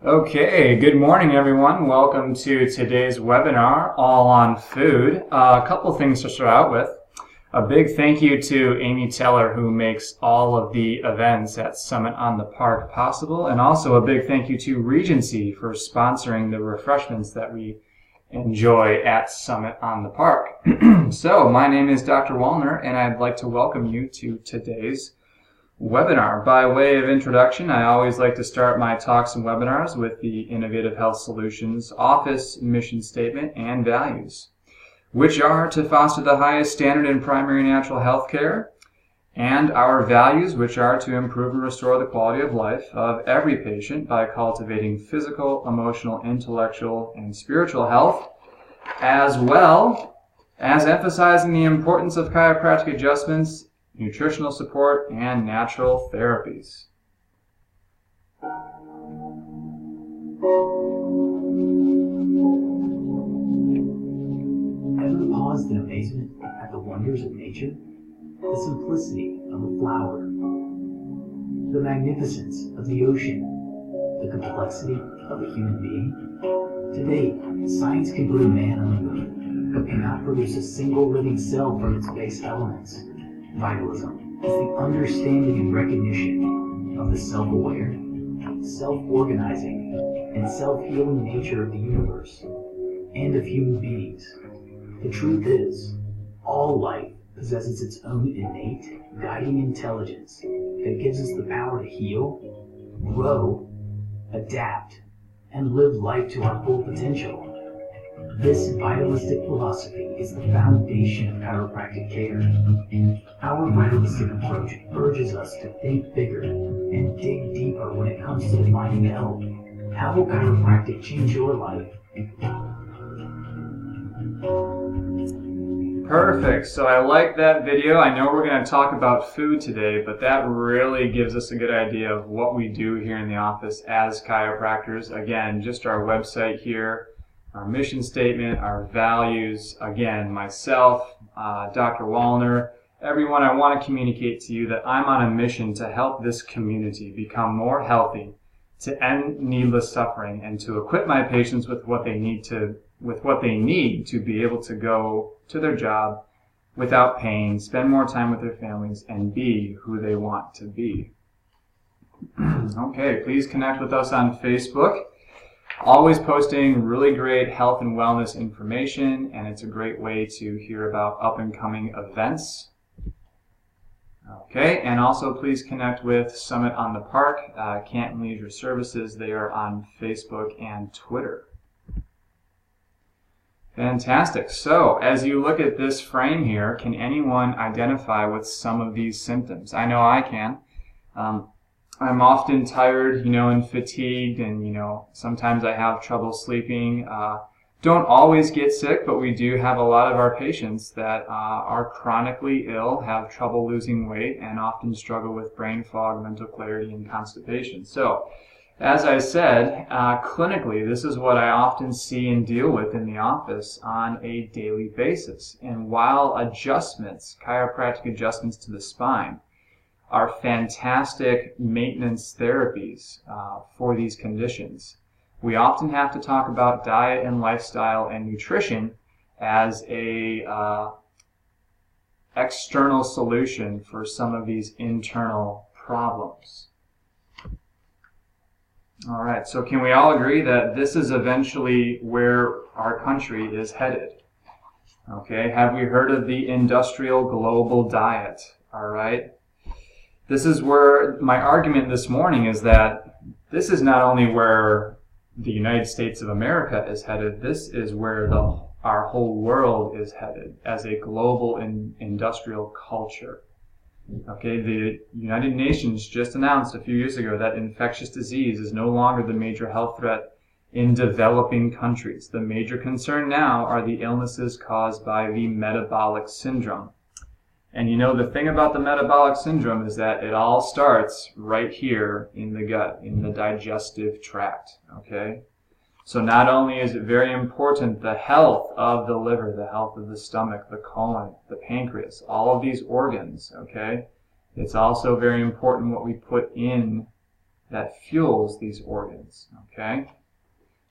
Okay, good morning everyone. Welcome to today's webinar, All on Food. A couple things to start out with. A big thank you to Amy Teller, who makes all of the events at Summit on the Park possible, and also a big thank you to Regency for sponsoring the refreshments that we enjoy at Summit on the Park. So, my name is Dr. Wallner, and I'd like to welcome you to today's webinar. By way of introduction, I always like to start my talks and webinars with the Innovative Health Solutions office mission statement and values, which are to foster the highest standard in primary natural health care, and our values, which are to improve and restore the quality of life of every patient by cultivating physical, emotional, intellectual, and spiritual health, as well as emphasizing the importance of chiropractic adjustments, nutritional support, and natural therapies. Ever paused in amazement at the wonders of nature? The simplicity of a flower, the magnificence of the ocean, the complexity of a human being? Today, science can put a man on the moon, but cannot produce a single living cell from its base elements. Vitalism is the understanding and recognition of the self-aware, self-organizing, and self-healing nature of the universe and of human beings. The truth is, all life possesses its own innate, guiding intelligence that gives us the power to heal, grow, adapt, and live life to our full potential. This vitalistic philosophy is the foundation of chiropractic care. Our vitalistic approach urges us to think bigger and dig deeper when it comes to finding help. How will chiropractic change your life? Perfect. So I like that video. I know we're going to talk about food today, but that really gives us a good idea of what we do here in the office as chiropractors. Again, just our website here, our mission statement, our values. Again, myself, Dr. Wallner, everyone, I want to communicate to you that I'm on a mission to help this community become more healthy, to end needless suffering, and to equip my patients with what they need to be able to go to their job without pain, spend more time with their families, and be who they want to be. Okay, please connect with us on Facebook. Always posting really great health and wellness information, and it's a great way to hear about up-and-coming events. Okay, and also please connect with Summit on the Park, Canton Leisure Services. They are on Facebook and Twitter. Fantastic. So, as you look at this frame here, can anyone identify with some of these symptoms? I know I can. I'm often tired, and fatigued, and, sometimes I have trouble sleeping. Don't always get sick, but we do have a lot of our patients that are chronically ill, have trouble losing weight, and often struggle with brain fog, mental clarity, and constipation. So, as I said, clinically, this is what I often see and deal with in the office on a daily basis. And while adjustments, chiropractic adjustments to the spine, are fantastic maintenance therapies for these conditions, we often have to talk about diet and lifestyle and nutrition as a external solution for some of these internal problems. All right, so can we all agree that this is eventually where our country is headed? Okay, have we heard of the industrial global diet? All right. This is where my argument this morning is that this is not only where the United States of America is headed, this is where our whole world is headed as a global industrial culture. Okay, the United Nations just announced a few years ago that infectious disease is no longer the major health threat in developing countries. The major concern now are the illnesses caused by the metabolic syndrome. And the thing about the metabolic syndrome is that it all starts right here in the gut, in the digestive tract, okay? So not only is it very important the health of the liver, the health of the stomach, the colon, the pancreas, all of these organs, okay? It's also very important what we put in that fuels these organs, okay?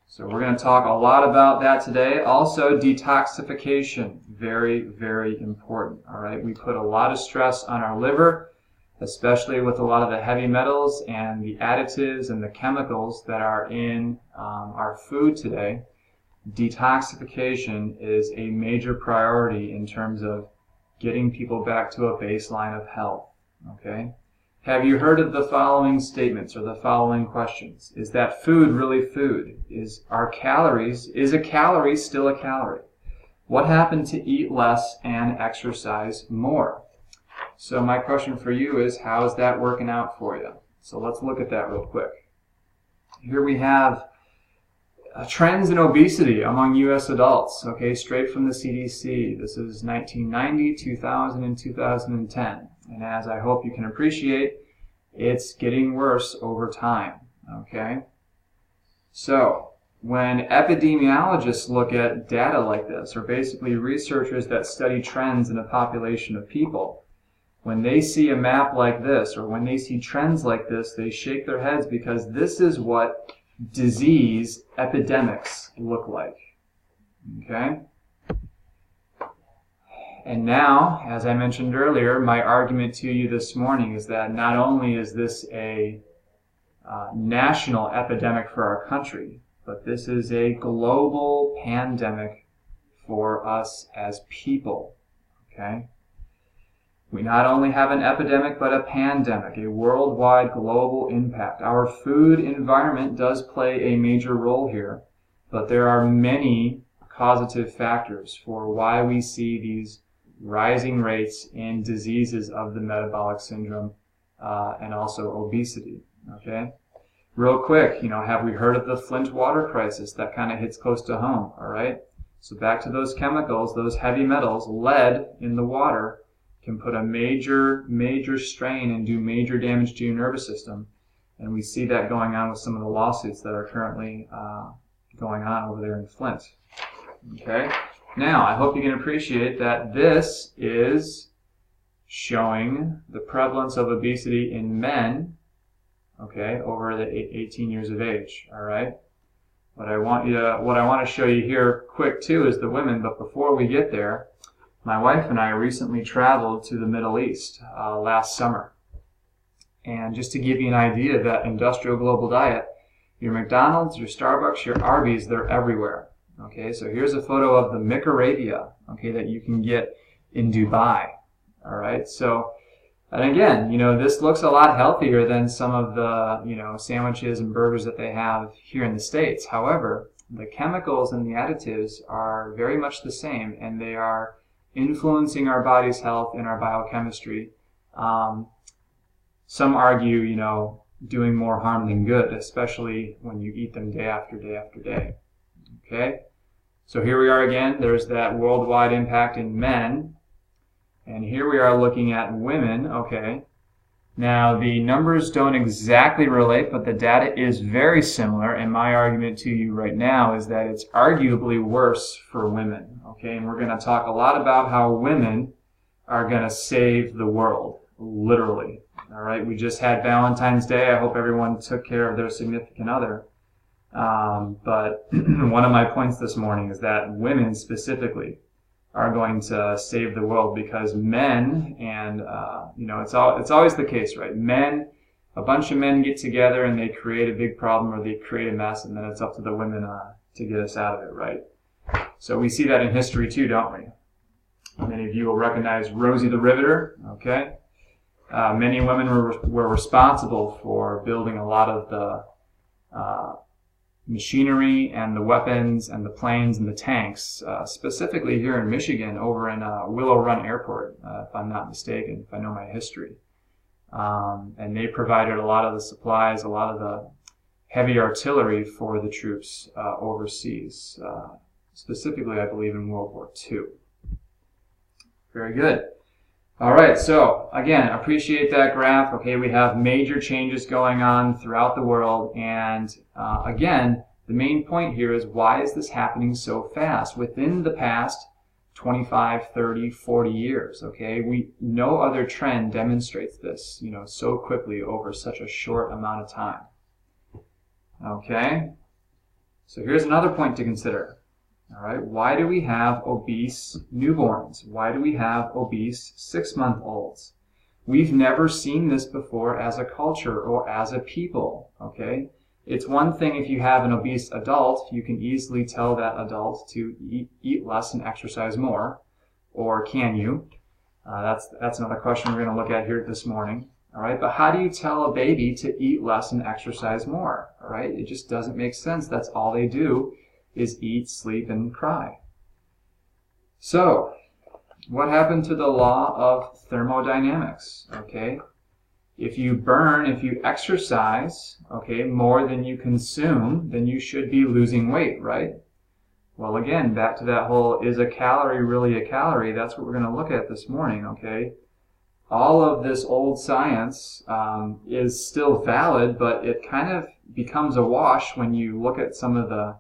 So we're going to talk a lot about that today. Also, detoxification, very, very important, all right? We put a lot of stress on our liver, especially with a lot of the heavy metals and the additives and the chemicals that are in our food today. Detoxification is a major priority in terms of getting people back to a baseline of health, okay? Have you heard of the following statements or the following questions? Is that food really food? Is a calorie still a calorie? What happened to eat less and exercise more? So my question for you is, how is that working out for you? So let's look at that real quick. Here we have trends in obesity among U.S. adults, okay, straight from the CDC. This is 1990, 2000, and 2010. And as I hope you can appreciate, it's getting worse over time, okay? So, when epidemiologists look at data like this, or basically researchers that study trends in a population of people, when they see a map like this, or when they see trends like this, they shake their heads because this is what disease epidemics look like, okay? And now, as I mentioned earlier, my argument to you this morning is that not only is this a national epidemic for our country, but this is a global pandemic for us as people, okay? We not only have an epidemic, but a pandemic, a worldwide global impact. Our food environment does play a major role here, but there are many causative factors for why we see these rising rates in diseases of the metabolic syndrome and also obesity, okay? Real quick, have we heard of the Flint water crisis? That kind of hits close to home, all right? So back to those chemicals, those heavy metals, lead in the water can put a major, major strain and do major damage to your nervous system. And we see that going on with some of the lawsuits that are currently going on over there in Flint, okay? Now, I hope you can appreciate that this is showing the prevalence of obesity in men, okay, over the 18 years of age, all right? What I want to show you here quick too is the women, but before we get there, my wife and I recently traveled to the Middle East last summer. And just to give you an idea of that industrial global diet, your McDonald's, your Starbucks, your Arby's, they're everywhere. Okay, so here's a photo of the McArabia, okay, that you can get in Dubai. All right, so, and again, this looks a lot healthier than some of the, sandwiches and burgers that they have here in the States. However, the chemicals and the additives are very much the same, and they are influencing our body's health and our biochemistry. Some argue, doing more harm than good, especially when you eat them day after day after day. Okay? So here we are again. There's that worldwide impact in men. And here we are looking at women. Okay. Now, the numbers don't exactly relate, but the data is very similar. And my argument to you right now is that it's arguably worse for women. Okay? And we're going to talk a lot about how women are going to save the world, literally. All right? We just had Valentine's Day. I hope everyone took care of their significant other. But one of my points this morning is that women specifically are going to save the world because men, and it's always the case, right? A bunch of men get together and they create a big problem or they create a mess, and then it's up to the women to get us out of it, right? So we see that in history too, don't we? Many of you will recognize Rosie the Riveter, okay? Many women were responsible for building a lot of the machinery and the weapons and the planes and the tanks, specifically here in Michigan over in Willow Run Airport, if I'm not mistaken, if I know my history. And they provided a lot of the supplies, a lot of the heavy artillery for the troops overseas, specifically I believe in World War II. Very good. All right, so again, appreciate that graph. Okay, we have major changes going on throughout the world, and again, the main point here is why is this happening so fast within the past 25, 30, 40 years? Okay, no other trend demonstrates this, so quickly over such a short amount of time. Okay? So here's another point to consider. All right, why do we have obese newborns? Why do we have obese 6-month-olds? We've never seen this before as a culture or as a people, okay? It's one thing if you have an obese adult, you can easily tell that adult to eat less and exercise more, or can you? That's another question we're going to look at here this morning. All right, but how do you tell a baby to eat less and exercise more? All right, it just doesn't make sense. That's all they do is eat, sleep, and cry. So, what happened to the law of thermodynamics? Okay, if you exercise, okay, more than you consume, then you should be losing weight, right? Well, again, back to that whole, is a calorie really a calorie? That's what we're going to look at this morning, okay? All of this old science is still valid, but it kind of becomes a wash when you look at some of the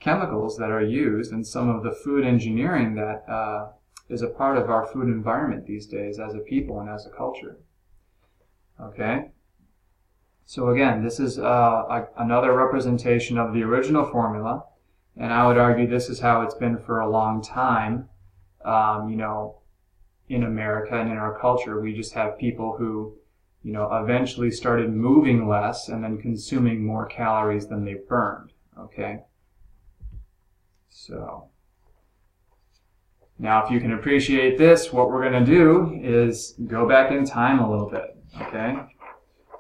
chemicals that are used and some of the food engineering that is a part of our food environment these days as a people and as a culture. Okay? So again, this is another representation of the original formula, and I would argue this is how it's been for a long time, in America and in our culture. We just have people who, eventually started moving less and then consuming more calories than they burned, okay? So, now if you can appreciate this, what we're going to do is go back in time a little bit, okay?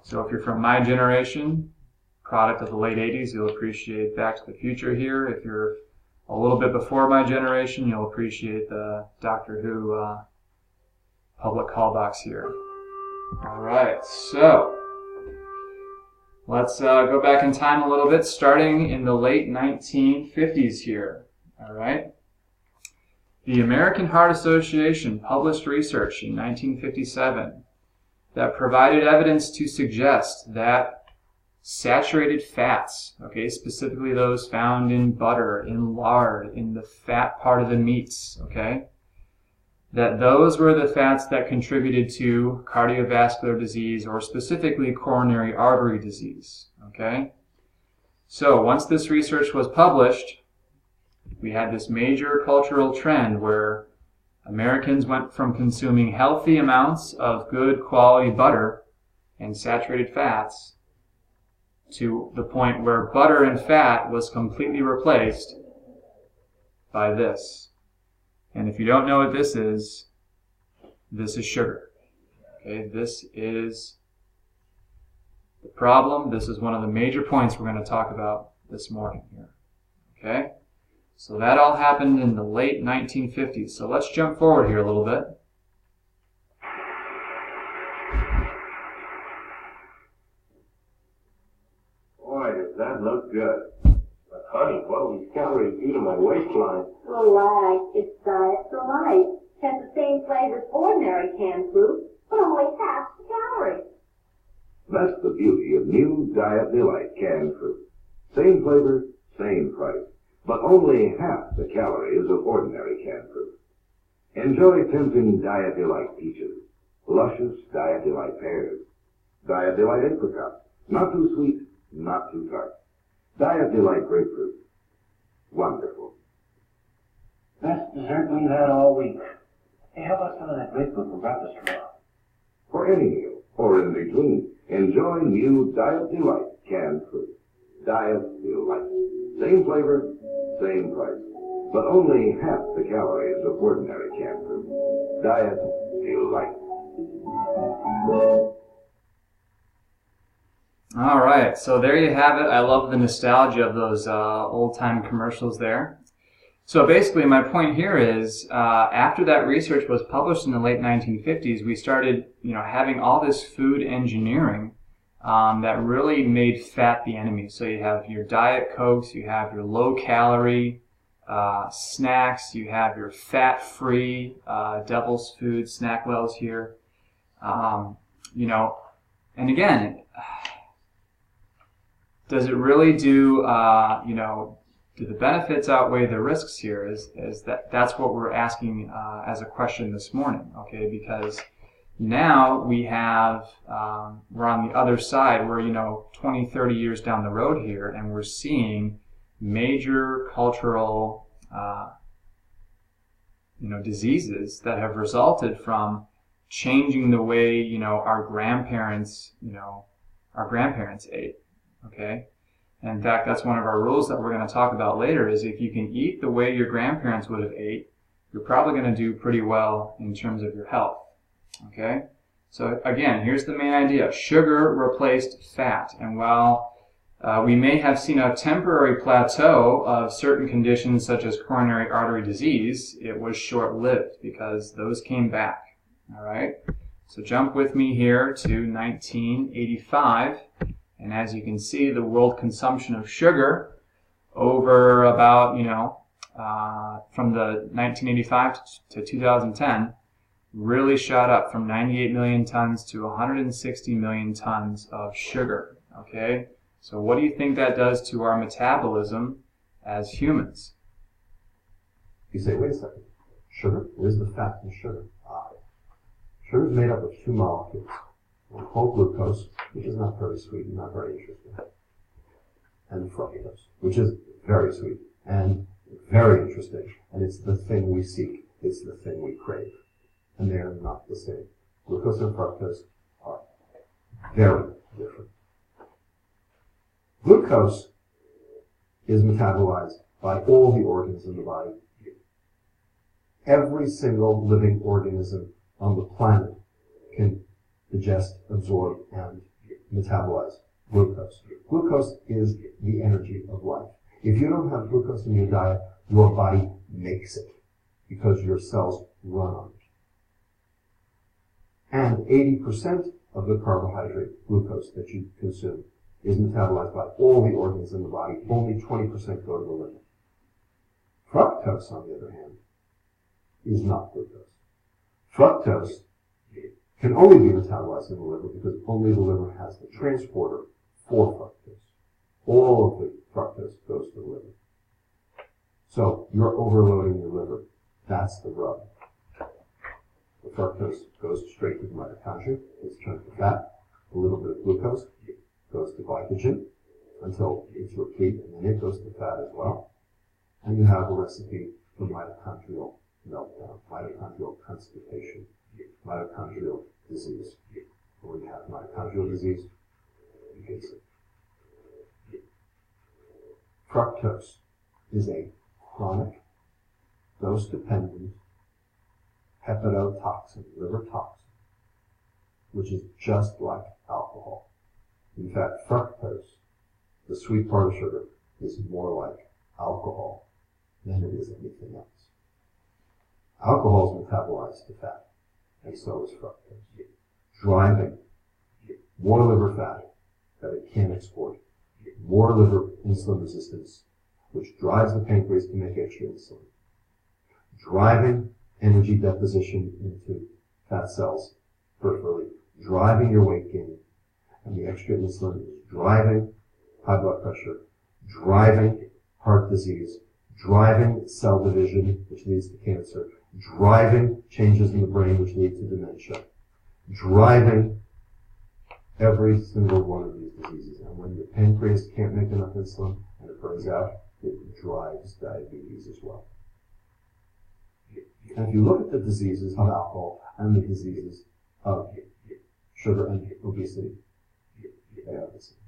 So if you're from my generation, product of the late 80s, you'll appreciate Back to the Future here. If you're a little bit before my generation, you'll appreciate the Doctor Who public callbacks here. All right, so let's go back in time a little bit, starting in the late 1950s here. All right. The American Heart Association published research in 1957 that provided evidence to suggest that saturated fats, okay, specifically those found in butter, in lard, in the fat part of the meats, okay, that those were the fats that contributed to cardiovascular disease, or specifically coronary artery disease, okay? So once this research was published, we had this major cultural trend where Americans went from consuming healthy amounts of good quality butter and saturated fats to the point where butter and fat was completely replaced by this. And if you don't know what this is sugar. Okay, this is the problem. This is one of the major points we're going to talk about this morning here. Okay? So that all happened in the late 1950s. So let's jump forward here a little bit. Boy, does that look good. But honey, what will these calories do to my waistline? Relax, it's Diet Delight. Has the same flavor as ordinary canned fruit, but only half the calories. That's the beauty of new Diet Delight canned fruit. Same flavor, same price, but only half the calories of ordinary canned fruit. Enjoy tempting Diet Delight peaches, luscious Diet Delight pears, Diet Delight apricot, not too sweet, not too tart. Diet Delight grapefruit, wonderful. Best dessert we've had all week. Hey, how about some of that grapefruit for breakfast tomorrow? For any meal, or in between, enjoy new Diet Delight canned fruit. Diet Delight. Same flavor, same price, but only half the calories of ordinary canned fruit. Diet Delight. All right, so there you have it. I love the nostalgia of those old-time commercials there. So basically, my point here is, after that research was published in the late 1950s, we started, having all this food engineering that really made fat the enemy. So you have your Diet Cokes, you have your low-calorie snacks, you have your fat-free Devil's Food snack wells here. And again, does it really do, do the benefits outweigh the risks here? That's what we're asking as a question this morning, okay? Because Now we have, we're on the other side. We're, 20, 30 years down the road here, and we're seeing major cultural, diseases that have resulted from changing the way, our grandparents ate. Okay? And in fact, that's one of our rules that we're going to talk about later, is if you can eat the way your grandparents would have ate, you're probably going to do pretty well in terms of your health. Okay? So again, here's the main idea. Sugar replaced fat. And while we may have seen a temporary plateau of certain conditions such as coronary artery disease, it was short-lived because those came back. All right? So jump with me here to 1985. And as you can see, the world consumption of sugar over about, from the 1985 to 2010 really shot up from 98 million tons to 160 million tons of sugar. Okay? So what do you think that does to our metabolism as humans? You say, wait a second, sugar? Where's the fat in sugar? Sugar is made up of two molecules. One called glucose, which is not very sweet and not very interesting, and fructose, which is very sweet and very interesting, and it's the thing we seek, it's the thing we crave, and they are not the same. Glucose and fructose are very different. Glucose is metabolized by all the organs in the body. Every single living organism on the planet can digest, absorb, and metabolize glucose. Glucose is the energy of life. If you don't have glucose in your diet, your body makes it because your cells run on it. And 80% of the carbohydrate, glucose, that you consume is metabolized by all the organs in the body. Only 20% go to the liver. Fructose, on the other hand, is not glucose. Fructose can only be metabolized in the liver because only the liver has the transporter for fructose. All of the fructose goes to the liver. So you're overloading your liver. That's the rub. The fructose goes straight to the mitochondria. It's turned to fat. A little bit of glucose goes to glycogen until it's replete, and then it goes to fat as well. And you have a recipe for mitochondrial meltdown, mitochondrial constipation, mitochondrial disease. When you have mitochondrial disease, you get sick. Fructose is a chronic, dose-dependent hepatotoxin, liver toxin, which is just like alcohol. In fact, fructose, the sweet part of sugar, is more like alcohol than it is anything else. Alcohol is metabolized to fat, and so is fructose, driving more liver fat that it can't export, more liver insulin resistance, which drives the pancreas to make extra insulin, driving energy deposition into fat cells peripherally, driving your weight gain, and the extra insulin is driving high blood pressure, driving heart disease, driving cell division, which leads to cancer, driving changes in the brain, which lead to dementia, driving every single one of these diseases. And when your pancreas can't make enough insulin and it burns out, it drives diabetes as well. And if you look at the diseases of alcohol and the diseases of sugar and obesity, they are the same.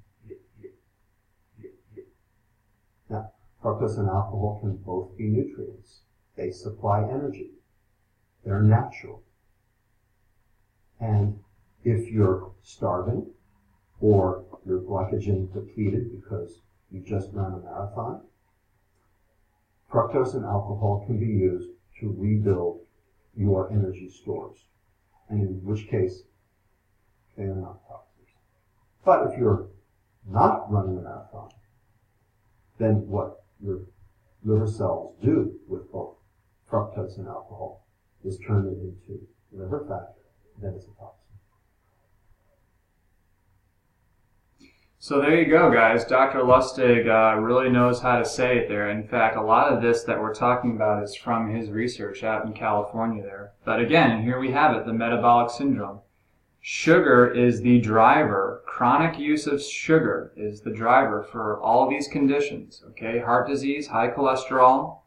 Now, fructose and alcohol can both be nutrients. They supply energy. They're natural. And if you're starving or you're glycogen depleted because you just ran a marathon, fructose and alcohol can be used to rebuild your energy stores, and in which case they are not toxic. But if you're not running a marathon, then what your liver cells do with both fructose and alcohol is turn it into liver fat, then it's a toxin. So there you go, guys. Dr. Lustig really knows how to say it there. In fact, a lot of this that we're talking about is from his research out in California there. But again, here we have it, the metabolic syndrome. Sugar is the driver. Chronic use of sugar is the driver for all these conditions. Okay, heart disease, high cholesterol,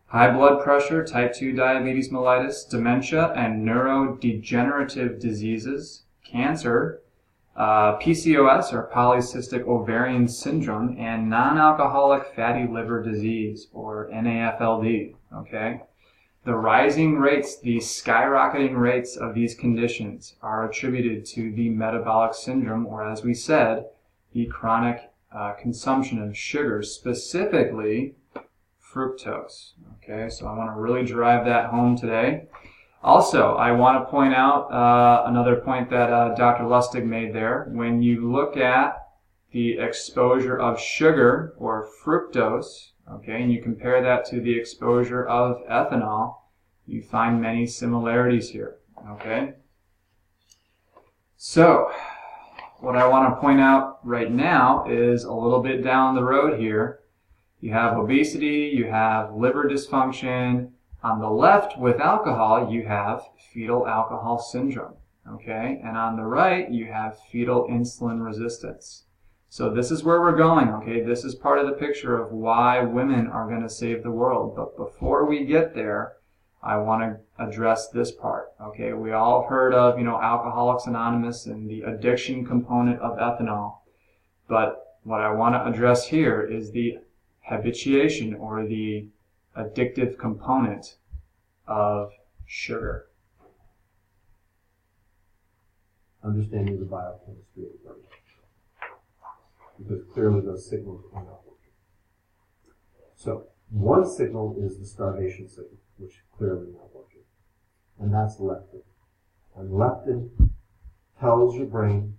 high blood pressure, type 2 diabetes mellitus, dementia, and neurodegenerative diseases, cancer, PCOS or polycystic ovarian syndrome, and non-alcoholic fatty liver disease or NAFLD. Okay, the rising rates, the skyrocketing rates of these conditions are attributed to the metabolic syndrome, or as we said, the chronic consumption of sugar, specifically fructose. Okay, so I want to really drive that home today. Also, I want to point out another point that Dr. Lustig made there. When you look at the exposure of sugar or fructose, okay, and you compare that to the exposure of ethanol, you find many similarities here. Okay, so what I want to point out right now is a little bit down the road here. You have obesity, you have liver dysfunction. On the left, with alcohol, you have fetal alcohol syndrome, okay? And on the right, you have fetal insulin resistance. So this is where we're going, okay? This is part of the picture of why women are going to save the world. But before we get there, I want to address this part, okay? We all have heard of, Alcoholics Anonymous and the addiction component of ethanol. But what I want to address here is the habituation or the addictive component of sugar. Understanding the biochemistry of the brain. Because clearly those signals are not working. So, one signal is the starvation signal, which is clearly not working. And that's leptin. And leptin tells your brain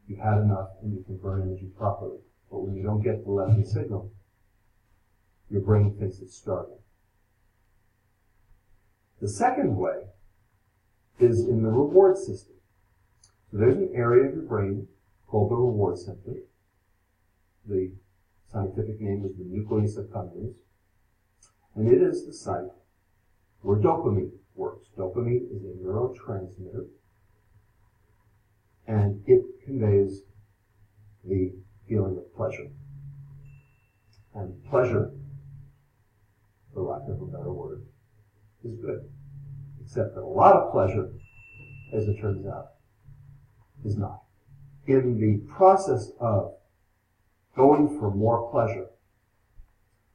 you've had enough and you can burn energy properly. But when you don't get the leptin signal, your brain thinks it's starving. The second way is in the reward system. So there's an area of your brain called the reward center. The scientific name is the nucleus accumbens. And it is the site where dopamine works. Dopamine is a neurotransmitter. And it conveys the feeling of pleasure. And pleasure, for lack of a better word, is good. Except that a lot of pleasure, as it turns out, is not. In the process of going for more pleasure,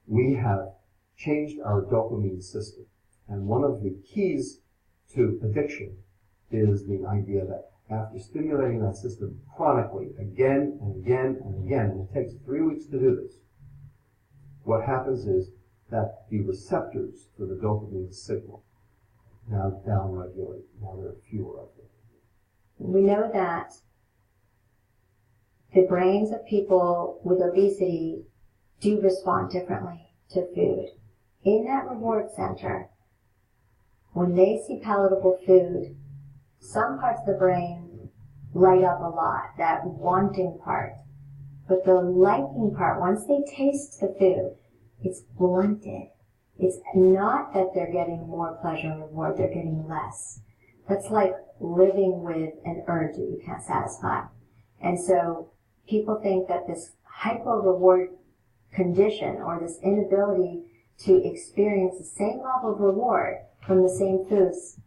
we have changed our dopamine system. And one of the keys to addiction is the idea that after stimulating that system chronically, again and again and again, and it takes 3 weeks to do this, what happens is that the receptors for the dopamine signal now downregulate. Now there are fewer of them. We know that the brains of people with obesity do respond differently to food. In that reward center, when they see palatable food, some parts of the brain light up a lot, that wanting part. But the liking part, once they taste the food, it's blunted. It's not that they're getting more pleasure and reward, they're getting less. That's like living with an urge that you can't satisfy. And so people think that this hyper-reward condition or this inability to experience the same level of reward from the same foods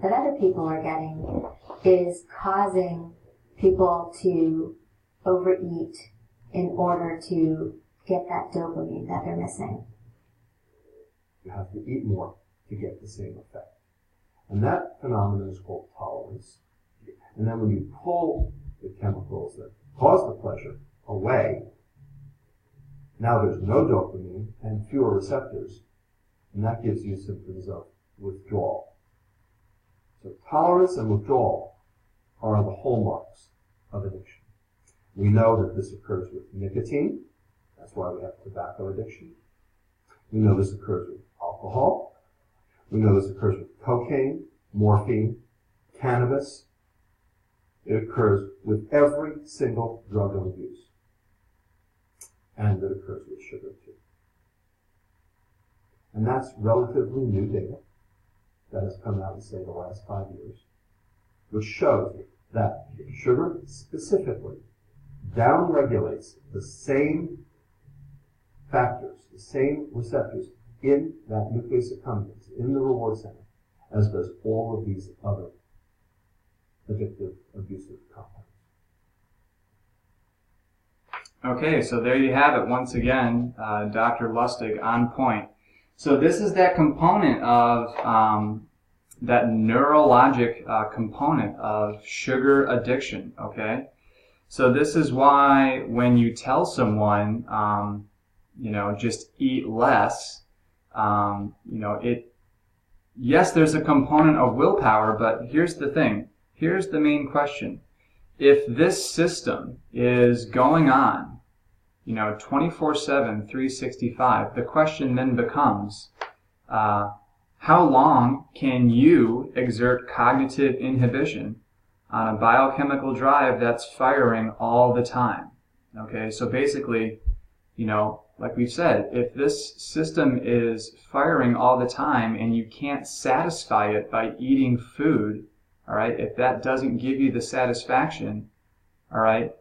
that other people are getting is causing people to overeat in order to get that dopamine that they're missing. You have to eat more to get the same effect. And that phenomenon is called tolerance. And then when you pull the chemicals that cause the pleasure away, now there's no dopamine and fewer receptors, and that gives you symptoms of withdrawal. So tolerance and withdrawal are the hallmarks of addiction. We know that this occurs with nicotine. That's why we have tobacco addiction. We know this occurs with alcohol. We know this occurs with cocaine, morphine, cannabis. It occurs with every single drug of abuse. And it occurs with sugar too. And that's relatively new data that has come out in, say, the last 5 years. which shows that sugar specifically downregulates the same factors, the same receptors in that nucleus accumbens, in the reward center, as does all of these other addictive, abusive compounds. Okay, so there you have it. Once again, Dr. Lustig on point. So this is that component of that neurologic component of sugar addiction. Okay, so this is why when you tell someone, just eat less, yes, there's a component of willpower, but here's the thing. Here's the main question. If this system is going on, 24/7, 365, the question then becomes, how long can you exert cognitive inhibition on a biochemical drive that's firing all the time? Okay, so basically, like we've said, if this system is firing all the time and you can't satisfy it by eating food, all right, if that doesn't give you the satisfaction, all right,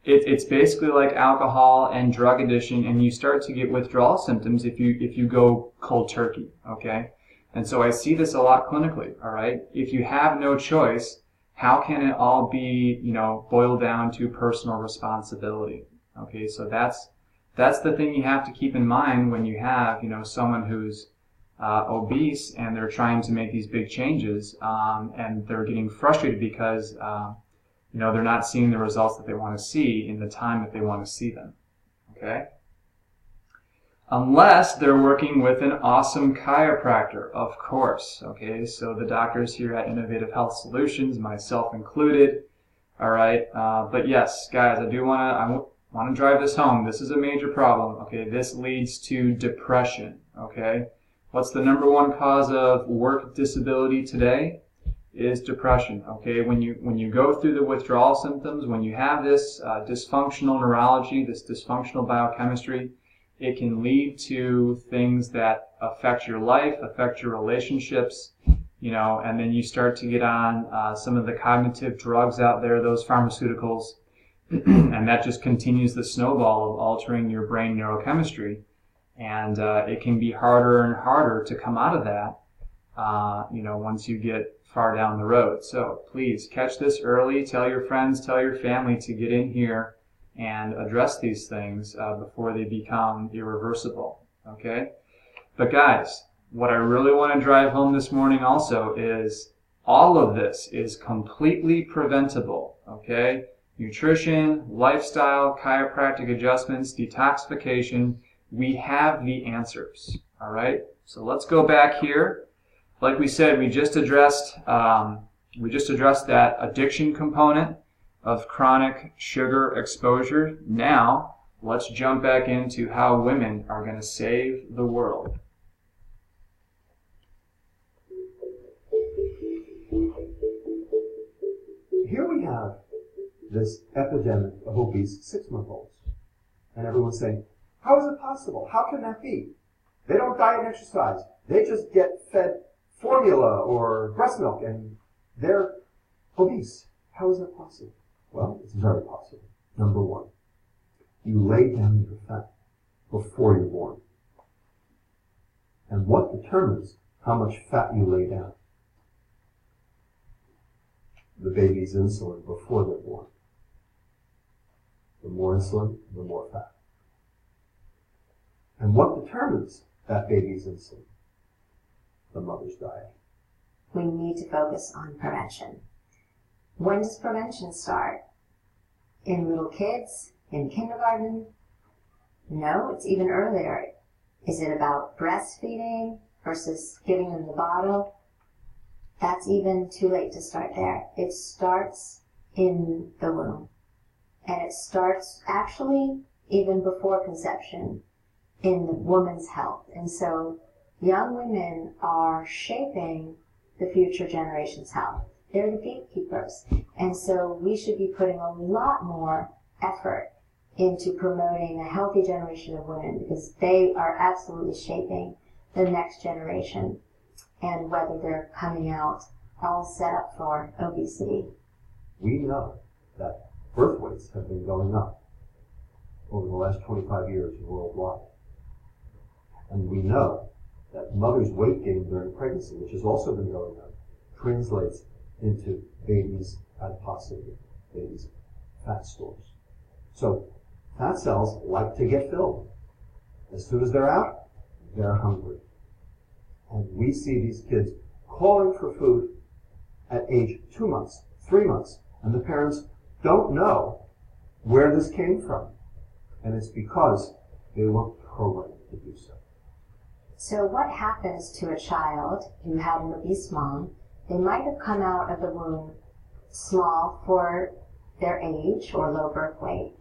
it's basically like alcohol and drug addiction, and you start to get withdrawal symptoms if you go cold turkey, okay? And so I see this a lot clinically, all right? If you have no choice, how can it all be, boiled down to personal responsibility? Okay, so that's the thing you have to keep in mind when you have, someone who's obese and they're trying to make these big changes, and they're getting frustrated because they're not seeing the results that they want to see in the time that they want to see them. Okay? Unless they're working with an awesome chiropractor, of course. Okay, so the doctors here at Innovative Health Solutions, myself included. All right, but yes, guys, I want to drive this home. This is a major problem. Okay, this leads to depression. Okay, what's the number one cause of work disability today? Is depression. Okay, when you go through the withdrawal symptoms, when you have this dysfunctional neurology, this dysfunctional biochemistry, it can lead to things that affect your life, affect your relationships, and then you start to get on some of the cognitive drugs out there, those pharmaceuticals, and that just continues the snowball of altering your brain neurochemistry, and it can be harder and harder to come out of that, once you get far down the road. So please catch this early. Tell your friends, tell your family to get in here and address these things before they become irreversible. Okay? But guys, what I really want to drive home this morning also is all of this is completely preventable. Okay? Nutrition, lifestyle, chiropractic adjustments, detoxification, we have the answers. All right? So let's go back here. Like we said, we just addressed that addiction component of chronic sugar exposure. Now, let's jump back into how women are going to save the world. Here we have this epidemic of obese 6-month-olds. And everyone's saying, how is it possible? How can that be? They don't diet and exercise. They just get fed formula or breast milk and they're obese. How is that possible? Well, it's very possible. Number one, you lay down your fat before you're born. And what determines how much fat you lay down? The baby's insulin before they're born. The more insulin, the more fat. And what determines that baby's insulin? The mother's diet. We need to focus on prevention. When does prevention start? In little kids? In kindergarten? No, it's even earlier. Is it about breastfeeding versus giving them the bottle? That's even too late to start there. It starts in the womb. And it starts actually even before conception in the woman's health. And so young women are shaping the future generation's health. They're the gatekeepers. And so we should be putting a lot more effort into promoting a healthy generation of women because they are absolutely shaping the next generation. And whether they're coming out all set up for obesity. We know that birth weights have been going up over the last 25 years worldwide. And we know that mothers' weight gain during pregnancy, which has also been going up, translates into babies' adiposity, babies' fat stores. So fat cells like to get filled. As soon as they're out, they're hungry. And we see these kids calling for food at age 2 months, 3 months, and the parents don't know where this came from. And it's because they weren't programmed to do so. So what happens to a child who had an obese mom? They might have come out of the womb small for their age or low birth weight,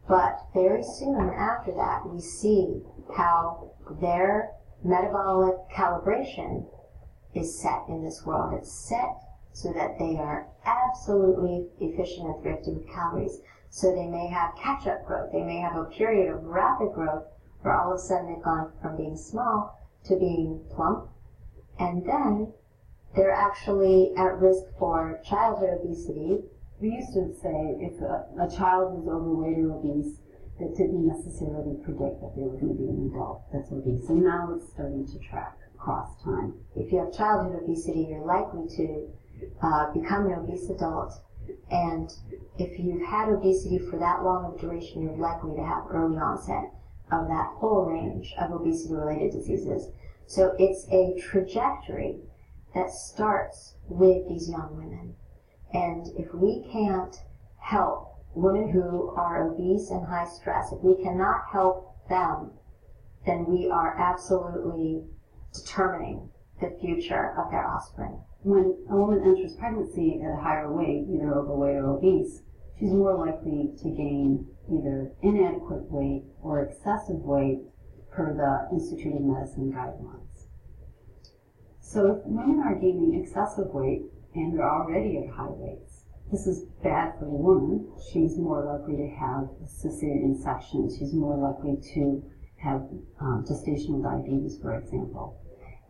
but very soon after that we see how their metabolic calibration is set in this world. It's set so that they are absolutely efficient and thrifty with calories. So they may have catch-up growth. They may have a period of rapid growth where all of a sudden they've gone from being small to being plump, and then they're actually at risk for childhood obesity. We used to say if a child was overweight or obese, that didn't necessarily predict that they were going to be an adult that's obese. And now it's starting to track across time. If you have childhood obesity, you're likely to become an obese adult. And if you've had obesity for that long of a duration, you're likely to have early onset of that whole range of obesity-related diseases. So it's a trajectory that starts with these young women. And if we can't help women who are obese and high stress, if we cannot help them, then we are absolutely determining the future of their offspring. When a woman enters pregnancy at a higher weight, either overweight or obese, she's more likely to gain either inadequate weight or excessive weight per the Institute of Medicine guidelines. So if women are gaining excessive weight and are already at high weights, this is bad for the woman. She's more likely to have a cesarean section. She's more likely to have gestational diabetes, for example.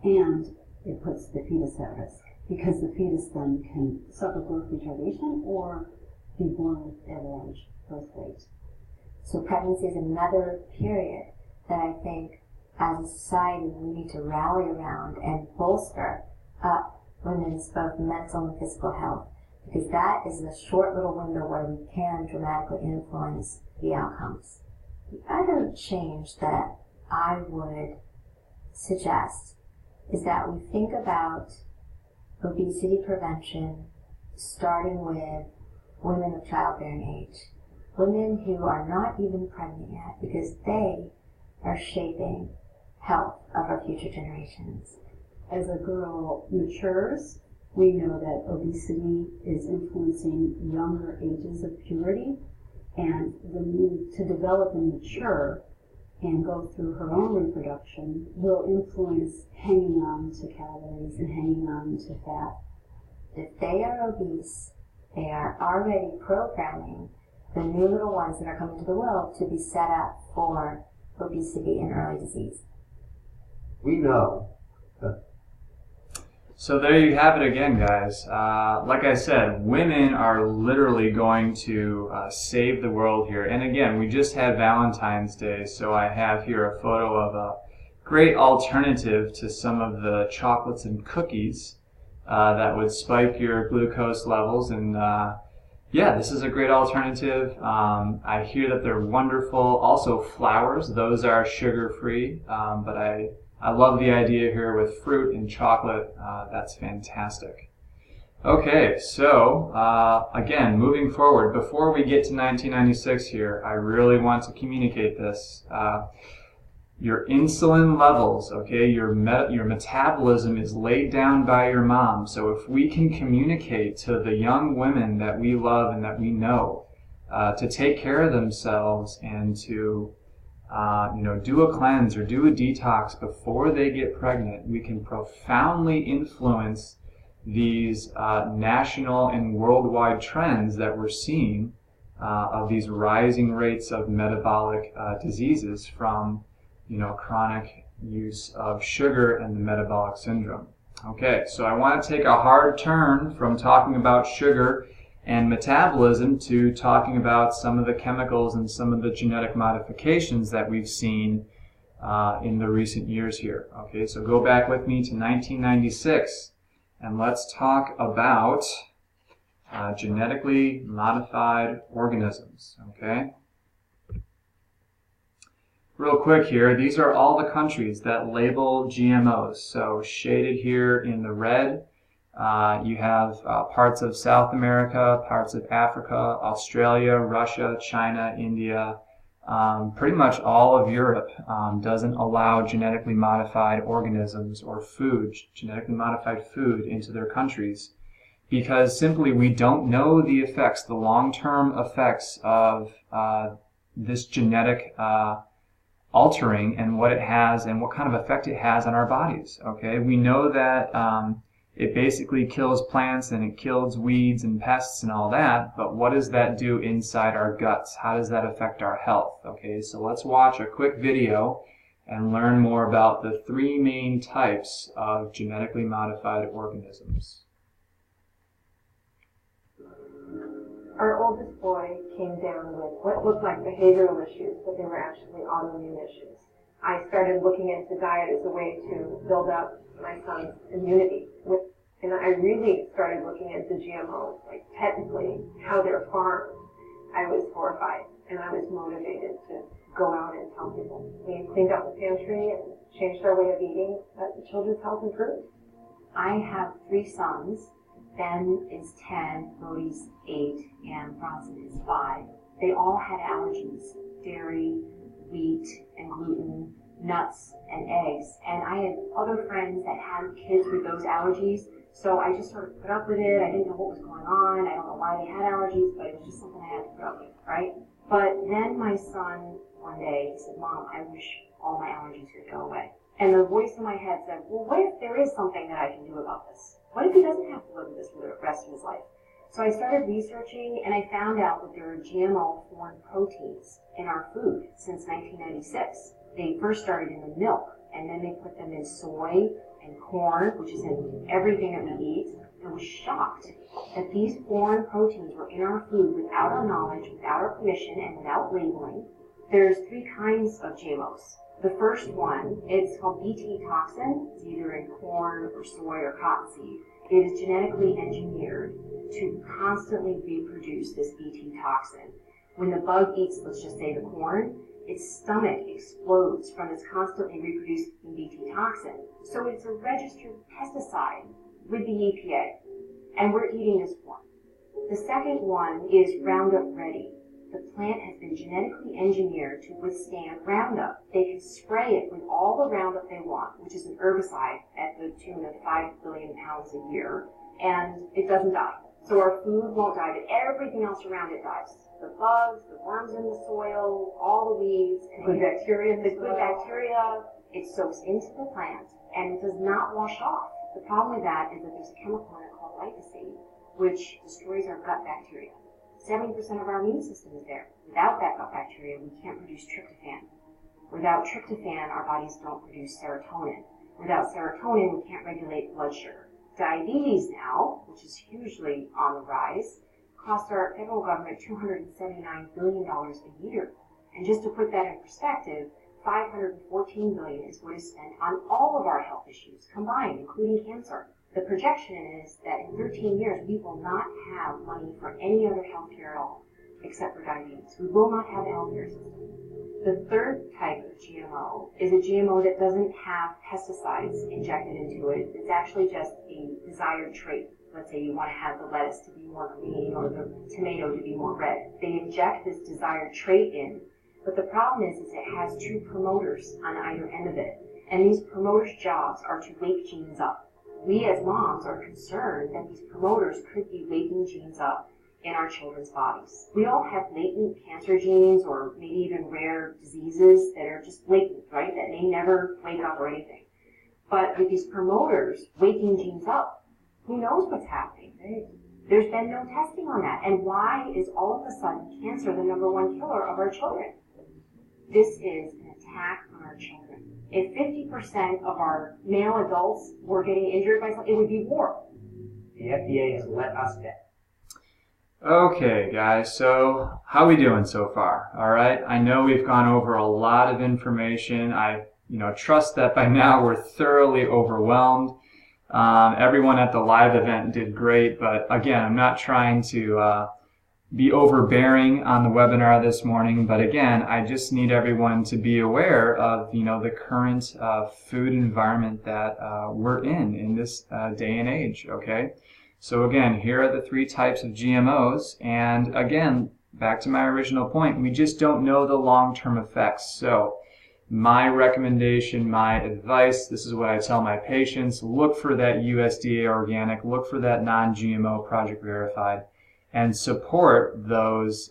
And it puts the fetus at risk, because the fetus then can suffer growth retardation or be born with a large birth weight. So pregnancy is another period that I think as a society we need to rally around and bolster up women's both mental and physical health, because that is a short little window where we can dramatically influence the outcomes. The other change that I would suggest is that we think about obesity prevention starting with women of childbearing age, women who are not even pregnant yet, because they are shaping health of our future generations. As a girl matures, we know that obesity is influencing younger ages of puberty, and the need to develop and mature and go through her own reproduction will influence hanging on to calories and hanging on to fat. If they are obese, they are already programming the new little ones that are coming to the world to be set up for obesity and early disease. We know that. So there you have it again, guys. Like I said, women are literally going to save the world here. And again, we just had Valentine's Day, so I have here a photo of a great alternative to some of the chocolates and cookies that would spike your glucose levels. And yeah, this is a great alternative. I hear that they're wonderful. Also flowers, those are sugar-free, but I love the idea here with fruit and chocolate. That's fantastic. Okay, so again, moving forward, before we get to 1996 here, I really want to communicate this. Your insulin levels, okay, your metabolism is laid down by your mom. So if we can communicate to the young women that we love and that we know to take care of themselves and to do a cleanse or do a detox before they get pregnant, we can profoundly influence these national and worldwide trends that we're seeing of these rising rates of metabolic diseases from chronic use of sugar and the metabolic syndrome. Okay, so I want to take a hard turn from talking about sugar and metabolism to talking about some of the chemicals and some of the genetic modifications that we've seen in the recent years here. Okay, so go back with me to 1996 and let's talk about genetically modified organisms. Okay. Real quick here, these are all the countries that label GMOs. So shaded here in the red, you have parts of South America, parts of Africa, Australia, Russia, China, India. Pretty much all of Europe doesn't allow genetically modified organisms or food, genetically modified food into their countries because simply we don't know the effects, the long-term effects of this genetic altering and what it has and what kind of effect it has on our bodies. Okay, we know that it basically kills plants and it kills weeds and pests and all that, but what does that do inside our guts? How does that affect our health? Okay, so let's watch a quick video and learn more about the three main types of genetically modified organisms. Our oldest boy came down with what looked like behavioral issues, but they were actually autoimmune issues. I started looking into diet as a way to build up my son's immunity. And I really started looking into GMOs, like technically how they're farmed. I was horrified, and I was motivated to go out and tell people. We cleaned up the pantry and changed our way of eating, but the children's health improved. I have 3 sons. Ben is 10, Bodie's 8, and Bronson is 5. They all had allergies: dairy, wheat, and gluten, nuts, and eggs. And I had other friends that had kids with those allergies, so I just sort of put up with it. I didn't know what was going on. I don't know why they had allergies, but it was just something I had to put up with, right? But then my son, one day, he said, "Mom, I wish all my allergies would go away." And the voice in my head said, "Well, what if there is something that I can do about this? What if he doesn't have to live with this for the rest of his life?" So I started researching, and I found out that there are GMO foreign proteins in our food since 1996. They first started in the milk, and then they put them in soy and corn, which is in everything that we eat, and was shocked that these foreign proteins were in our food without our knowledge, without our permission, and without labeling. There's 3 kinds of GMOs. The first one, it's called Bt toxin. It's either in corn or soy or cottonseed. It is genetically engineered to constantly reproduce this Bt toxin. When the bug eats, let's just say the corn, its stomach explodes from its constantly reproducing Bt toxin. So it's a registered pesticide with the EPA, and we're eating this one. The second one is Roundup Ready. The plant has been genetically engineered to withstand Roundup. They can spray it with all the Roundup they want, which is an herbicide at the tune of 5 billion pounds a year, and it doesn't die. So our food won't die, but everything else around it dies. The bugs, the worms in the soil, all the weeds, and Good bacteria in the the good bacteria, it soaks into the plant, and it does not wash off. The problem with that is that there's a chemical in it called glyphosate, which destroys our gut bacteria. 70% of our immune system is there. Without that gut bacteria, we can't produce tryptophan. Without tryptophan, our bodies don't produce serotonin. Without serotonin, we can't regulate blood sugar. Diabetes now, which is hugely on the rise, costs our federal government $279 billion a year. And just to put that in perspective, $514 billion is what is spent on all of our health issues combined, including cancer. The projection is that in 13 years, we will not have money for any other health care at all, except for diabetes. We will not have a health care system. The third type of GMO is a GMO that doesn't have pesticides injected into it. It's actually just a desired trait. Let's say you want to have the lettuce to be more green or the tomato to be more red. They inject this desired trait in, but the problem is it has 2 promoters on either end of it. And these promoters' jobs are to wake genes up. We as moms are concerned that these promoters could be waking genes up in our children's bodies. We all have latent cancer genes or maybe even rare diseases that are just latent, right? That may never wake up or anything. But with these promoters waking genes up, who knows what's happening? There's been no testing on that. And why is all of a sudden cancer the #1 killer of our children? This is an attack on our children. if 50% of our male adults were getting injured by something, it would be war. The FDA has let us down. Okay, guys, so how we doing so far? All right, I know we've gone over a lot of information. I trust that by now we're thoroughly overwhelmed. Everyone at the live event did great, but again, I'm not trying to be overbearing on the webinar this morning, but again, I just need everyone to be aware of the current food environment that we're in this day and age. Okay. So again, here are the 3 types of GMOs, and again, back to my original point, we just don't know the long-term effects. So my recommendation, my advice, this is what I tell my patients: look for that USDA organic, look for that non-GMO Project Verified, and support those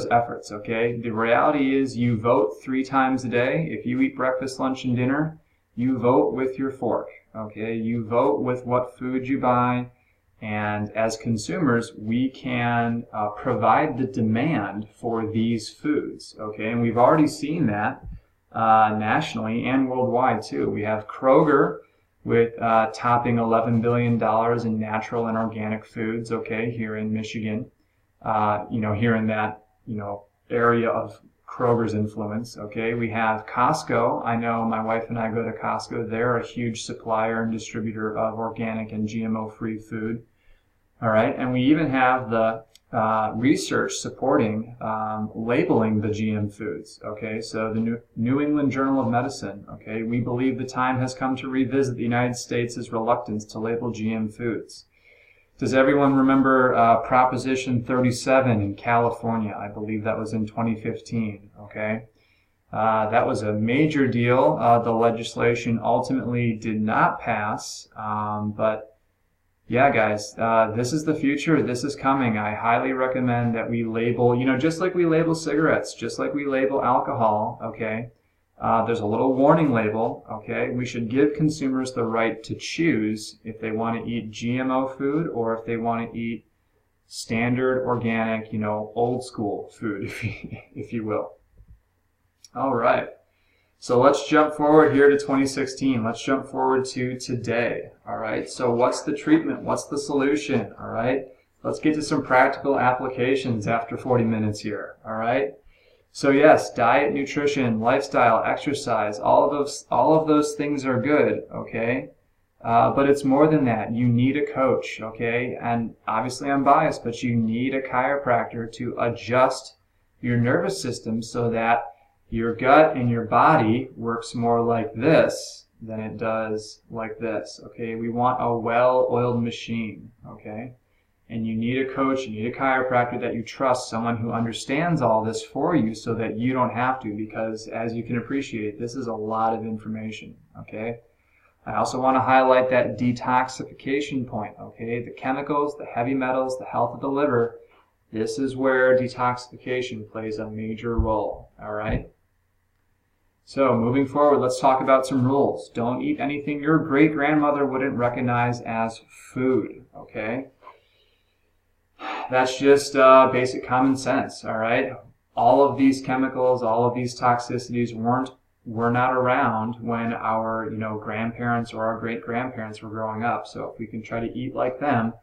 efforts. Okay, the reality is you vote 3 times a day. If you eat breakfast, lunch, and dinner, you vote with your fork. Okay, you vote with what food you buy, and as consumers, we can provide the demand for these foods. Okay, and we've already seen that nationally and worldwide too. We have Kroger with topping $11 billion in natural and organic foods. Okay, here in Michigan, here in that area of Kroger's influence. Okay, we have Costco. I know my wife and I go to Costco. They're a huge supplier and distributor of organic and GMO-free food. All right, and we even have the research supporting labeling the GM foods. Okay, so the New England Journal of Medicine. Okay, we believe the time has come to revisit the United States' reluctance to label GM foods. Does everyone remember Proposition 37 in California? I believe that was in 2015, okay? That was a major deal. The legislation ultimately did not pass, but yeah, guys, this is the future. This is coming. I highly recommend that we label, just like we label cigarettes, just like we label alcohol, okay? There's a little warning label, okay? We should give consumers the right to choose if they want to eat GMO food or if they want to eat standard, organic, old school food, if you will. All right. So let's jump forward here to 2016. Let's jump forward to today. All right. So what's the treatment? What's the solution? All right. Let's get to some practical applications after 40 minutes here. All right. So yes, diet, nutrition, lifestyle, exercise, all of those things are good, okay? But it's more than that. You need a coach, okay? And obviously I'm biased, but you need a chiropractor to adjust your nervous system so that your gut and your body works more like this than it does like this, okay? We want a well-oiled machine, okay? And you need a coach, you need a chiropractor that you trust, someone who understands all this for you so that you don't have to, because as you can appreciate, this is a lot of information, okay? I also want to highlight that detoxification point, okay? The chemicals, the heavy metals, the health of the liver, this is where detoxification plays a major role, all right? So moving forward, let's talk about some rules. Don't eat anything your great-grandmother wouldn't recognize as food, okay? That's just basic common sense, all right? All of these chemicals, all of these toxicities were not around when our, grandparents or our great-grandparents were growing up. So if we can try to eat like them,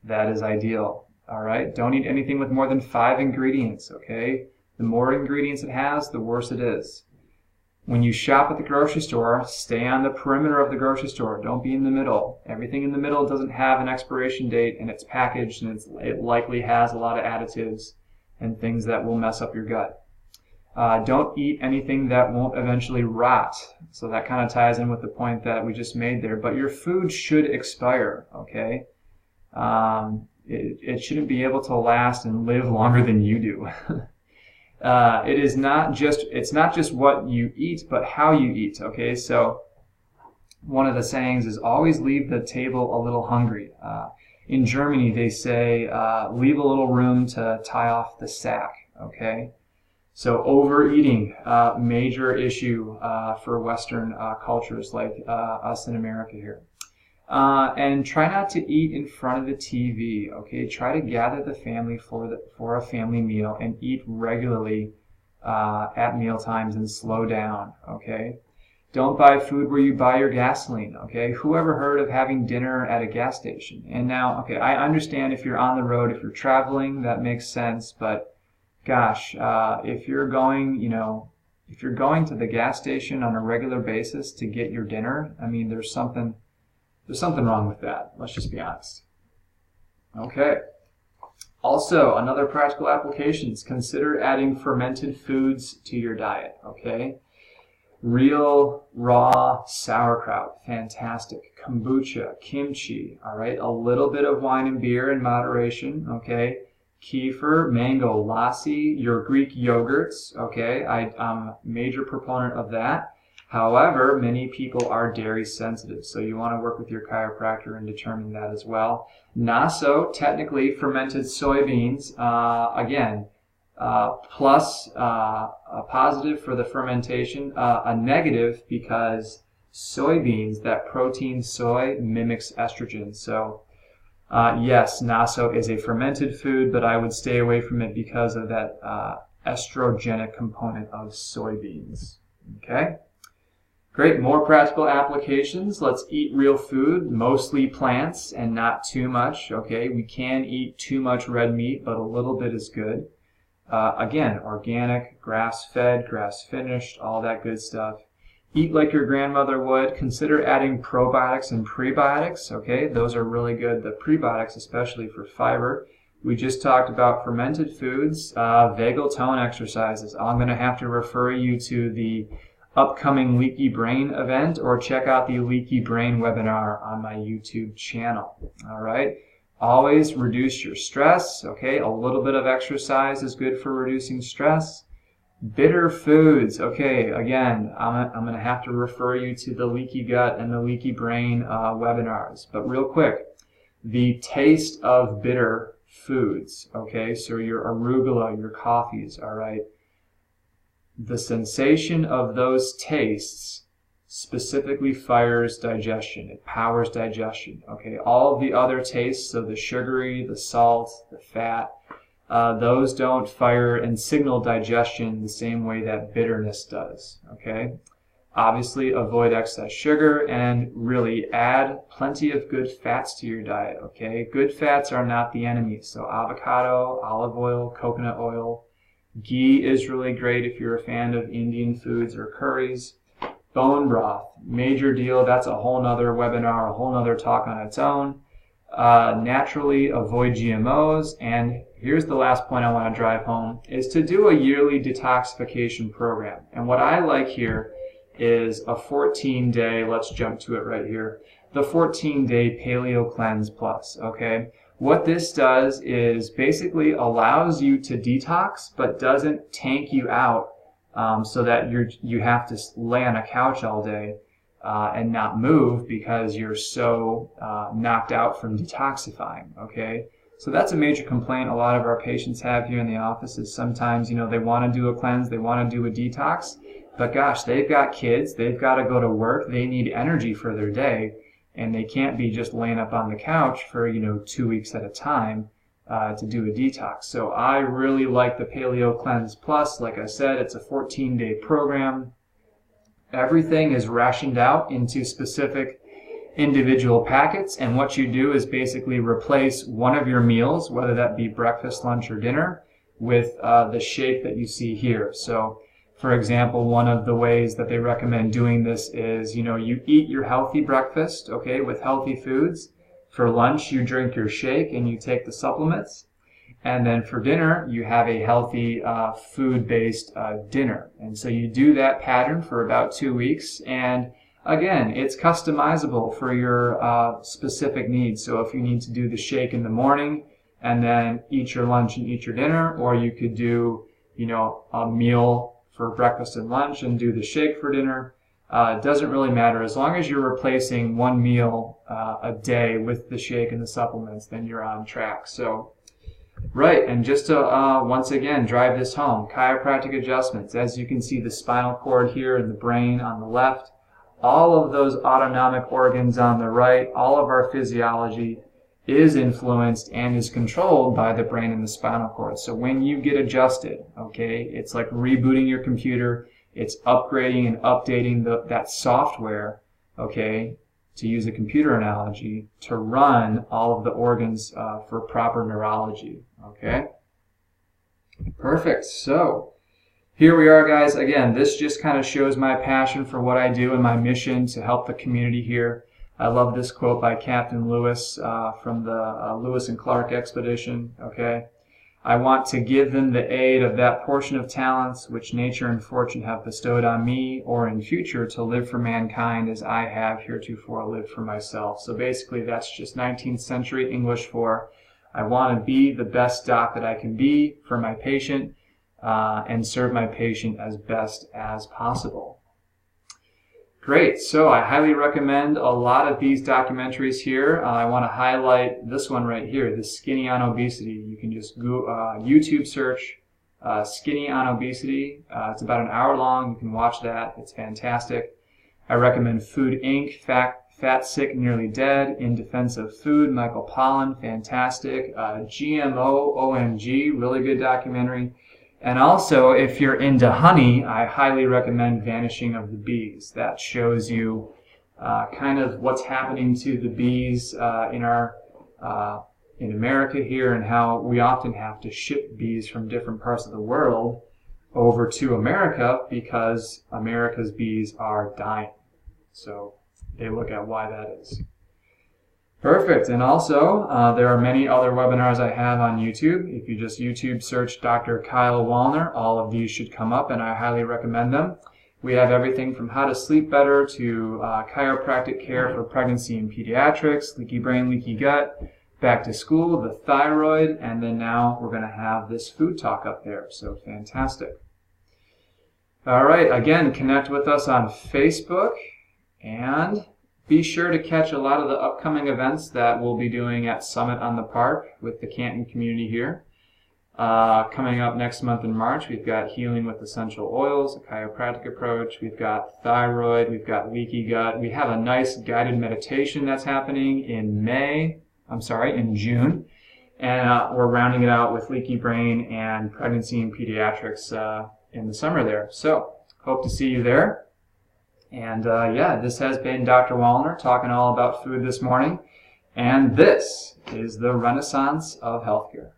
that is ideal, all right? Don't eat anything with more than 5 ingredients, okay? The more ingredients it has, the worse it is. When you shop at the grocery store, stay on the perimeter of the grocery store. Don't be in the middle. Everything in the middle doesn't have an expiration date, and it's packaged, and it likely has a lot of additives and things that will mess up your gut. Don't eat anything that won't eventually rot. So that kind of ties in with the point that we just made there. But your food should expire, okay? It shouldn't be able to last and live longer than you do. It's not just what you eat, but how you eat, okay? So one of the sayings is always leave the table a little hungry. In Germany, they say, leave a little room to tie off the sack, okay? So overeating, major issue for Western cultures like us in America here. And try not to eat in front of the TV, okay? Try to gather the family for a family meal and eat regularly at meal times and slow down, okay? Don't buy food where you buy your gasoline, okay? Who ever heard of having dinner at a gas station? And now, okay, I understand if you're on the road, if you're traveling, that makes sense, but gosh, if you're going, if you're going to the gas station on a regular basis to get your dinner, I mean, there's something wrong with that. Let's just be honest. Okay. Also, another practical application is consider adding fermented foods to your diet, okay? Real, raw sauerkraut, fantastic. Kombucha, kimchi, all right? A little bit of wine and beer in moderation, okay? Kefir, mango, lassi, your Greek yogurts, okay? I'm a major proponent of that. However, many people are dairy sensitive, so you want to work with your chiropractor in determining that as well. Naso, technically fermented soybeans, again, plus a positive for the fermentation, a negative because soybeans, that protein soy, mimics estrogen. So yes, Naso is a fermented food, but I would stay away from it because of that estrogenic component of soybeans. Okay? Great, more practical applications. Let's eat real food, mostly plants and not too much, okay? We can eat too much red meat, but a little bit is good. Again, organic, grass-fed, grass-finished, all that good stuff. Eat like your grandmother would. Consider adding probiotics and prebiotics, okay? Those are really good, the prebiotics, especially for fiber. We just talked about fermented foods, vagal tone exercises. I'm going to have to refer you to the upcoming Leaky Brain event or check out the Leaky Brain webinar on my YouTube channel. All right. Always reduce your stress. Okay. A little bit of exercise is good for reducing stress. Bitter foods. Okay. Again, I'm going to have to refer you to the Leaky Gut and the Leaky Brain webinars. But real quick, the taste of bitter foods. Okay. So your arugula, your coffees. All right. The sensation of those tastes specifically fires digestion. It powers digestion. Okay, all of the other tastes, so the sugary, the salt, the fat, those don't fire and signal digestion the same way that bitterness does. Okay, obviously avoid excess sugar and really add plenty of good fats to your diet. Okay, good fats are not the enemy. So avocado, olive oil, coconut oil. Ghee is really great if you're a fan of Indian foods or curries. Bone broth, major deal. That's a whole nother webinar, a whole nother talk on its own. Naturally avoid GMOs. And here's the last point I want to drive home, is to do a yearly detoxification program. And what I like here is a 14-day, let's jump to it right here, the 14-day Paleo Cleanse Plus, okay? What this does is basically allows you to detox, but doesn't tank you out so that you have to lay on a couch all day and not move because you're so knocked out from detoxifying, okay? So that's a major complaint a lot of our patients have here in the office is sometimes, they want to do a cleanse, they want to do a detox, but gosh, they've got kids, they've got to go to work, they need energy for their day. And they can't be just laying up on the couch for, 2 weeks at a time to do a detox. So I really like the Paleo Cleanse Plus. Like I said, it's a 14-day program. Everything is rationed out into specific individual packets. And what you do is basically replace one of your meals, whether that be breakfast, lunch, or dinner, with the shake that you see here. So for example, one of the ways that they recommend doing this is, you eat your healthy breakfast, okay, with healthy foods. For lunch, you drink your shake and you take the supplements. And then for dinner, you have a healthy food-based dinner. And so you do that pattern for about 2 weeks. And again, it's customizable for your specific needs. So if you need to do the shake in the morning and then eat your lunch and eat your dinner, or you could do, a meal for breakfast and lunch and do the shake for dinner. It doesn't really matter. As long as you're replacing one meal a day with the shake and the supplements, then you're on track. So, right, and just to once again drive this home, chiropractic adjustments. As you can see, the spinal cord here and the brain on the left, all of those autonomic organs on the right, all of our physiology is influenced and is controlled by the brain and the spinal cord. So when you get adjusted, okay, it's like rebooting your computer. It's upgrading and updating that software, okay, to use a computer analogy, to run all of the organs for proper neurology, okay? Perfect. So here we are, guys. Again, this just kind of shows my passion for what I do and my mission to help the community here. I love this quote by Captain Lewis from the Lewis and Clark expedition, okay? I want to give them the aid of that portion of talents which nature and fortune have bestowed on me, or in future to live for mankind as I have heretofore lived for myself. So basically that's just 19th century English for I want to be the best doc that I can be for my patient and serve my patient as best as possible. Great, so I highly recommend a lot of these documentaries here. I want to highlight this one right here, the Skinny on Obesity. You can just go YouTube search Skinny on Obesity. It's about an hour long. You can watch that. It's fantastic. I recommend Food Inc., Fat, Sick, Nearly Dead, In Defense of Food, Michael Pollan, fantastic. GMO, OMG, really good documentary. And also, if you're into honey, I highly recommend Vanishing of the Bees. That shows you kind of what's happening to the bees in America here, and how we often have to ship bees from different parts of the world over to America because America's bees are dying. So they look at why that is. Perfect. And also, there are many other webinars I have on YouTube. If you just YouTube search Dr. Kyle Wallner, all of these should come up, and I highly recommend them. We have everything from how to sleep better to chiropractic care for pregnancy and pediatrics, leaky brain, leaky gut, back to school, the thyroid, and then now we're going to have this food talk up there. So fantastic. All right. Again, connect with us on Facebook, and be sure to catch a lot of the upcoming events that we'll be doing at Summit on the Park with the Canton community here. Coming up next month in March, we've got Healing with Essential Oils, a chiropractic approach. We've got thyroid. We've got leaky gut. We have a nice guided meditation that's happening in June. And we're rounding it out with leaky brain and pregnancy and pediatrics in the summer there. So hope to see you there. And yeah, this has been Dr. Wallner talking all about food this morning. And this is the Renaissance of Healthcare.